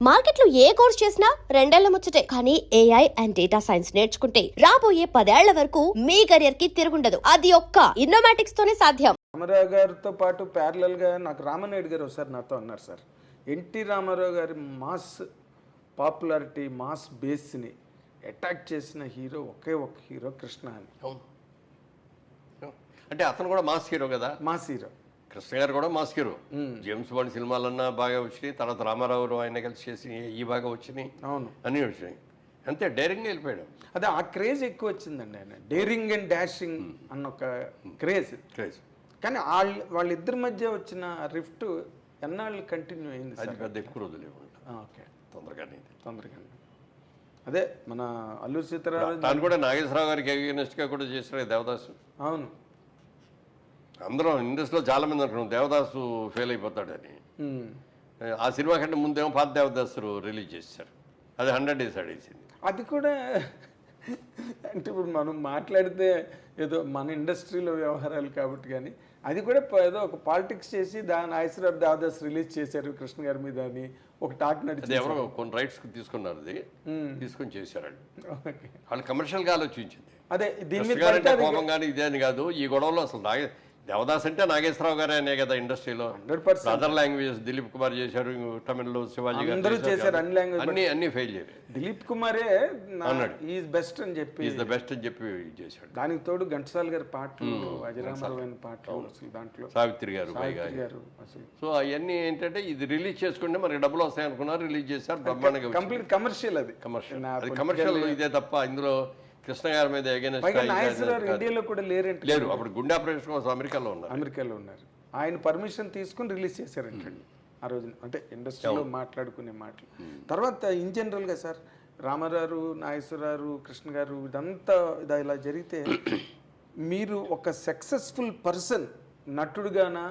మార్కెట్లో ఏ కోర్స్ చేసినా రెండేళ్ల ముచ్చటే. కానీ ఏఐ అండ్ డేటా సైన్స్ నేర్చుకుంటే రాబోయే 10 ఏళ్ల వరకు మీ కెరియర్ కి తిరుగుండదు. అది ఒక్క ఇన్నోమాటిక్స్ తోనే సాధ్యం. రామారావు గారితో పాటు ప్యారలల్ గా నాకు రామనాయుడు గారు ఒకసారి నాతో అన్నారు సార్, ఎన్టీ రామారావు గారి మాస్ పాపులారిటీ మాస్ బేస్ని అటాక్ చేసిన హీరో ఒకే ఒక హీరో కృష్ణ అని. అవును, అంటే అతను కూడా మాస్ హీరో కదా. మాస్ హీరో కృష్ణ గారు కూడా మాస్ హీరో. జేమ్స్ బాండ్ సినిమాలన్నా బాగా వచ్చినాయి, తర్వాత రామారావు ఆయన కలిసి చేసి ఈ బాగా వచ్చినాయి. అవును, అన్నీ వచ్చినాయి. అంతే డైరింగ్ వెళ్ళిపోయాడు. అదే ఆ క్రేజ్ ఎక్కువ వచ్చిందండి. ఆయన డేరింగ్ అండ్ డాషింగ్ అన్న ఒక క్రేజ్. కానీ వాళ్ళిద్దరి మధ్య వచ్చిన రిఫ్ట్ ఎన్నాళ్ళు కంటిన్యూ అయింది సార్? అది పెద్ద ఎక్కువ రోజులు ఓకే, తొందరగానే. అదే మన అల్లూరి సీతారామరాజు తాను కూడా నాగేశ్వరరావు గారికి అగేనెస్ట్గా కూడా చేశారు దేవదాసు. అవును, అందరం ఇండస్ట్రీలో చాలా మంది అనుకున్నాం దేవదాసు ఫెయిల్ అయిపోతాడని. ఆ సినిమా కంటే ముందేమో పాత దేవదాసు రిలీజ్ చేశారు, అది 100 days ఆడేసింది. అది కూడా అంటే ఇప్పుడు మనం మాట్లాడితే ఏదో మన ఇండస్ట్రీలో వ్యవహారాలు కాబట్టి, కానీ అది కూడా ఏదో ఒక పాలిటిక్స్ చేసి దాని నాగేశ్వరరావు దేవదాస్ రిలీజ్ చేశారు కృష్ణ గారి మీద అని ఒక టాక్ నడిచింది. అది ఎవరో కొన్ని రైట్స్ తీసుకున్నారు, అది తీసుకొని చేశారండి. వాళ్ళు కమర్షియల్గా ఆలోచించింది. అదే దీని మీద కోపం కానీ ఇదే అని కాదు. ఈ గొడవలో అసలు దేవదాస్ అంటే నాగేశ్వరరావు గారే అనే కదా ఇండస్ట్రీలో. అదర్ లాంగ్వేజెస్ దిలీప్ కుమార్ చేశారు, తమిళ్లో శివాజీ గారు చేశారు, అన్ని ఫెయిల్ చేయలేదు. దిలీప్ కుమారే అన్నాడు ఈజ్ బెస్ట్ అని చెప్పి, ఈజ్ ద బెస్ట్ అని చెప్పి చేశాడు. దానికి తోడు ఘంటసాల గారి పాటలు, అజరామరమైన పాటలు, అసలు దాంట్లో సావిత్రి గారు అసలు. సో అవన్నీ ఏంటంటే ఇది రిలీజ్ చేసుకుంటే మనకి డబ్బులు వస్తాయి అనుకున్నారు, రిలీజ్ చేశారు బ్రహ్మాండంగా. కంప్లీట్ కమర్షియల్, అది కమర్షియల్ ఇదే తప్ప ఇందులో కృష్ణ గారి మీద ఇండియాలో కూడా లేరు. అప్పుడు గుండె ఆపరేషన్ కోసం అమెరికాలో ఉన్నారు. ఆయన పర్మిషన్ తీసుకుని రిలీజ్ చేశారంటండి ఆ రోజున. అంటే ఇండస్ట్రీలో మాట్లాడుకునే మాటలు. తర్వాత ఇన్ జనరల్గా సార్ రామారావు, నాగేశ్వరరావు, కృష్ణ గారు ఇదంతా ఇలా జరిగితే మీరు ఒక సక్సెస్ఫుల్ పర్సన్ నటుడుగానా,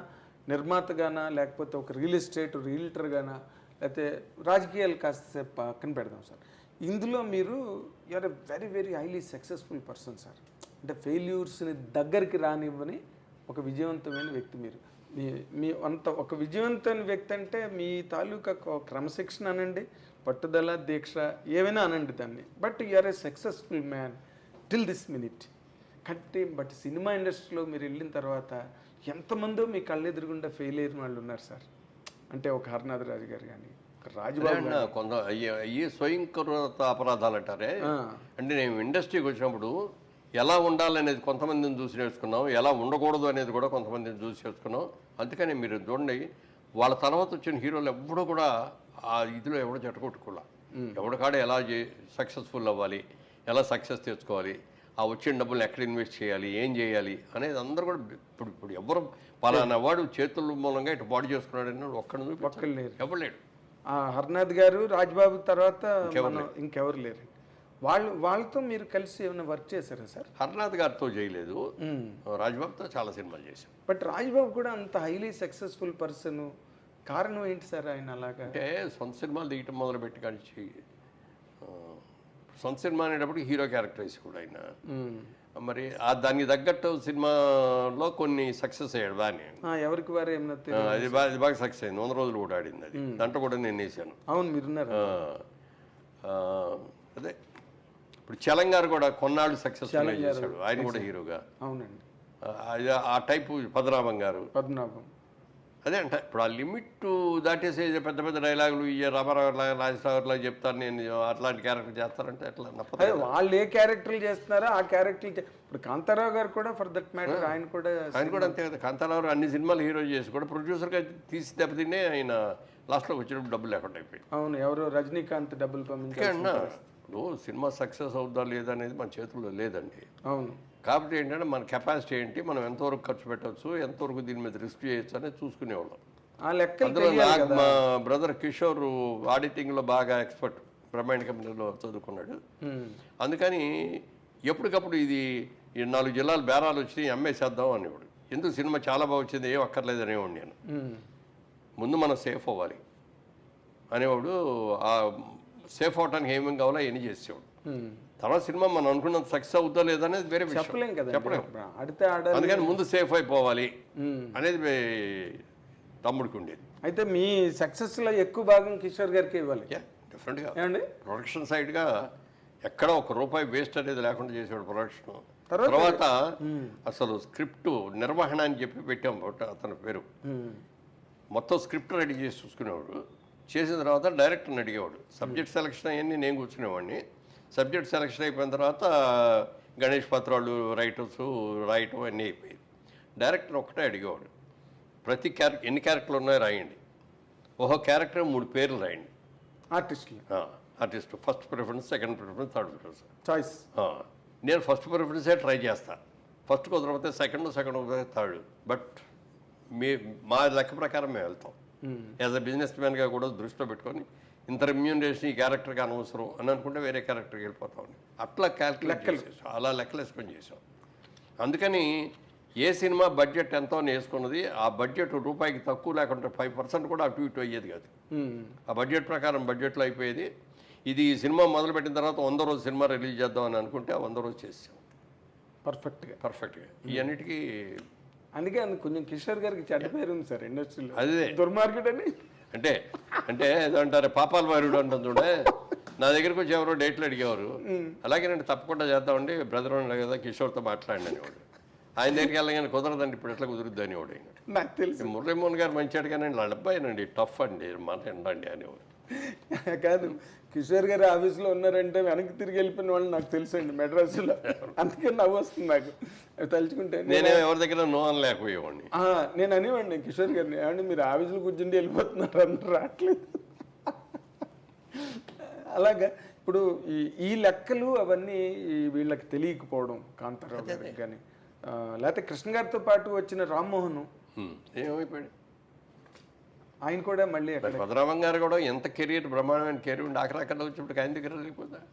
నిర్మాతగానా, లేకపోతే ఒక రియల్ ఎస్టేట్ రియల్టర్గానా, లేకపోతే రాజకీయాలు కాస్త పక్కన పెడదాం సార్, ఇందులో మీరు you are a very very highly successful person sir. అంటే ఫెయిల్యూర్స్ని దగ్గరికి రానివ్వని ఒక విజయవంతమైన వ్యక్తి మీరు. మీ అంత ఒక విజయవంతమైన వ్యక్తి అంటే మీ తాలూకా క్రమశిక్షణ అనండి, పట్టుదల, దీక్ష, ఏమైనా అనండి దాన్ని. But you are a successful man till this minute. But cinema ఇండస్ట్రీలో మీరు వెళ్ళిన తర్వాత ఎంతమందో మీ కళ్ళెదురుగుండా ఫెయిల్ అయిన వాళ్ళు ఉన్నారు సార్. అంటే ఒక హరనాథ్ రాజు గారు కానీ, రాజబాబు కొంత అయ్యి స్వయంకృత అపరాధాలు అంటారే. అంటే నేను ఇండస్ట్రీకి వచ్చినప్పుడు ఎలా ఉండాలనేది కొంతమందిని చూసి నేర్చుకున్నాం, ఎలా ఉండకూడదు అనేది కూడా కొంతమందిని చూసి నేర్చుకున్నాం. అందుకని మీరు చూడండి, వాళ్ళ తర్వాత వచ్చిన హీరోలు ఎవడో కూడా ఆ ఇదిలో ఎవడో చెట్టకొట్టుకోలే. ఎవడికాడే ఎలా సక్సెస్ఫుల్ అవ్వాలి, ఎలా సక్సెస్ తెచ్చుకోవాలి, ఆ వచ్చిన డబ్బులు ఎక్కడ ఇన్వెస్ట్ చేయాలి, ఏం చేయాలి అనేది అందరూ కూడా ఇప్పుడు ఎవరు పలానా వాడు చేతుల మూలంగా ఇటు బాడీ చేసుకున్నాడు అని ఒక్కడు ఎవరు లేడు. హర్నాథ్ గారు, రాజ్బాబు తర్వాత ఇంకెవరు లేరు. వాళ్ళతో మీరు కలిసి ఏమైనా వర్క్ చేశారా సార్? హర్నాథ్ గారితో చేయలేదు, రాజ్బాబుతో చాలా సినిమాలు చేశాం. బట్ రాజ్బాబు కూడా అంత హైలీ సక్సెస్ఫుల్ పర్సన్, కారణం ఏంటి సార్ ఆయన అలాగా? అంటే సొంత సినిమాలు దిగటం మొదలుపెట్టి కానీ సొంత సినిమా అనేటప్పుడు హీరో క్యారెక్టరైజ్ కూడా ఆయన. మరి దానికి తగ్గట్టు సినిమాలో కొన్ని సక్సెస్ అయ్యాడు బాగానే. ఎవరికి వారు ఏమన్నా అది బాగా సక్సెస్ అయింది. 100 రోజులు కూడా ఆడింది అది. దాంట్లో కూడా నేను వేసాను. అవును, మీరున్నారు. అదే ఇప్పుడు చలం గారు కూడా కొన్నాళ్ళు సక్సెస్ఫుల్ చేశాడు, ఆయన కూడా హీరోగా. అవునండి, ఆ టైపు పద్మనాభం గారు. అదే అంటే ఇప్పుడు ఆ లిమిట్ దాటేసే పెద్ద పెద్ద డైలాగులు రామారావు రాజశేఖర్ చెప్తాను నేను అట్లాంటి క్యారెక్టర్ చేస్తారంటే ఎట్లా నప్పదు. వాళ్ళు ఏ క్యారెక్టర్లు చేస్తున్నారో ఆ క్యారెక్టర్. ఇప్పుడు కాంతారావు గారు కూడా ఫర్ దట్ మ్యాటర్ ఆయన కూడా అంతే కదా. కాంతారావు అన్ని సినిమాలు హీరో చేసి కూడా ప్రొడ్యూసర్గా తీసి దెబ్బతినే ఆయన లాస్ట్లోకి వచ్చినప్పుడు డబ్బులు లేకుండా అయిపోయింది. అవును, ఎవరు రజనీకాంత్ డబ్బులు పంపించారు. ఇప్పుడు సినిమా సక్సెస్ అవుద్దా లేదా అనేది మన చేతుల్లో లేదండి. అవును, కాబట్టి ఏంటంటే మన కెపాసిటీ ఏంటి, మనం ఎంతవరకు ఖర్చు పెట్టవచ్చు, ఎంతవరకు దీని మీద రిస్క్ చేయొచ్చు అనేది చూసుకునేవాళ్ళం. అందులో మా బ్రదర్ కిషోర్ ఆడిటింగ్లో బాగా ఎక్స్పర్ట్, బ్రహ్మాండ కంపెనీలో చదువుకున్నాడు. అందుకని ఎప్పటికప్పుడు ఇది 4 జిల్లాలు బేరాలు వచ్చి అమ్మేసేద్దాం అనేవాడు. ఎందుకు సినిమా చాలా బాగా వచ్చింది, ఏం అక్కర్లేదు అనేవాడు నేను. ముందు మనం సేఫ్ అవ్వాలి అనేవాడు. ఆ సేఫ్ అవడానికి ఏమేమి కావాలో అవన్నీ చేసేవాడు. తర్వాత సినిమా మనం అనుకున్నంత సక్సెస్ అవుతా లేదనేది వేరే విషయం, చెప్పలేం. అందుకని ముందు సేఫ్ అయిపోవాలి అనేది తమ్ముడికి ఉండేది. అయితే మీ సక్సెస్లో ఎక్కువ భాగం కిషోర్ గారికి ఇవ్వాలి డెఫినెట్గా ఏమండి ప్రొడక్షన్ సైడ్గా ఎక్కడ ₹1 వేస్ట్ అనేది లేకుండా చేసాడు ప్రొడక్షన్. తర్వాత- తర్వాత అసలు స్క్రిప్ట్ నిర్వహణ అని చెప్పి పెట్టాం అతని పేరు. మొత్తం స్క్రిప్ట్ రెడీ చేసి చూసుకునేవాడు. చేసిన తర్వాత డైరెక్టర్ని అడిగేవాడు. సబ్జెక్ట్ సెలక్షన్ అవన్నీ నేను కూర్చునేవాడిని. సబ్జెక్ట్ సెలక్షన్ అయిపోయిన తర్వాత గణేష్ పత్రాలు రైటర్స్ రాయటం అన్నీ అయిపోయింది. డైరెక్టర్ ఒక్కటే అడిగేవాడు, ప్రతి ఎన్ని క్యారెక్టర్లు ఉన్నాయో రాయండి, ఓహో క్యారెక్టర్ 3 పేర్లు రాయండి. ఆర్టిస్టులు artist first preference, second preference, third preference. Choice. నేను ఫస్ట్ ప్రిఫరెన్సే ట్రై చేస్తా. ఫస్ట్ కుదరకపోతే సెకండ్ కుదరకపోతే థర్డ్. బట్ మా లెక్క ప్రకారం మేము వెళ్తాం. యాజ్ అ బిజినెస్ మ్యాన్గా కూడా దృష్టిలో పెట్టుకొని ఇంత రెమ్యూనరేషన్ ఈ క్యారెక్టర్కి అనవసరం అని అనుకుంటే వేరే క్యారెక్టర్కి వెళ్ళిపోతామని అట్లా క్యాల్కులేట్ చేసేసాం. అలా లెక్కలు వేసుకొని చేసాం. అందుకని ఏ సినిమా బడ్జెట్ ఎంతో వేసుకున్నది ఆ బడ్జెట్ రూపాయికి తక్కువ లేకుండా 5% కూడా అటు ఇటు అయ్యేది కాదు. ఆ బడ్జెట్ ప్రకారం బడ్జెట్లో అయిపోయేది. ఇది ఈ సినిమా మొదలుపెట్టిన తర్వాత 100 రోజు సినిమా రిలీజ్ చేద్దాం అని అనుకుంటే ఆ 100 రోజు చేసాం పర్ఫెక్ట్గా. ఈ అన్నిటికీ అందుకే కొంచెం కిషోర్ గారికి చెడ్డ పేరు ఉంది సార్ ఇండస్ట్రీలో, అదే దుర్మార్కెట్ అని. అంటే ఏదంటారు పాపాల వారుడు అంటుంది చూడే. నా దగ్గరికి వచ్చి ఎవరో డేట్లు అడిగేవారు. అలాగే నేను తప్పకుండా చేద్దామండి, బ్రదర్ ఉన్నాడు కదా కిషోర్తో మాట్లాడండి అనేవాడు. ఆయన దగ్గరికి వెళ్ళగానే కుదరదండి, ఇప్పుడు ఎట్లా కుదురుద్ది అనేవాడు. ఆయన నాకు తెలుసు మురళీమోహన్ గారు మంచివాడు కానీ వాళ్ళ అబ్బాయినండి టఫ్ అండి, మాట ఎండండి అనేవాడు. కాదు, కిషోర్ గారు ఆఫీస్లో ఉన్నారంటే వెనక్కి తిరిగి వెళ్ళిపోయిన వాళ్ళు నాకు తెలుసండి మెడ్రాస్లో. అందుకే నవ్వు వస్తుంది నాకు అవి తలుచుకుంటే. నేనే ఎవరి దగ్గర నో అని లేకపోయేవాడిని. నేను అనేవాడిని కిషోర్ గారిని, ఏమంటే మీరు ఆఫీసులో కూర్చుంటే వెళ్ళిపోతున్నారు అంటే రావట్లేదు. అలాగా ఇప్పుడు ఈ లెక్కలు అవన్నీ వీళ్ళకి తెలియకపోవడం, కాంతారావు గారికి కానీ లేకపోతే కృష్ణ గారితో పాటు వచ్చిన రామ్మోహన్ ఏమైపోయాడు ఆయన కూడా మళ్ళీ భద్రామం గారు కూడా ఎంత కెరీర్ బ్రహ్మాండమైన కెరీర్ ఉండి ఆఖరాకర్లో వచ్చినప్పుడు ఆయన దగ్గర లేకపోతే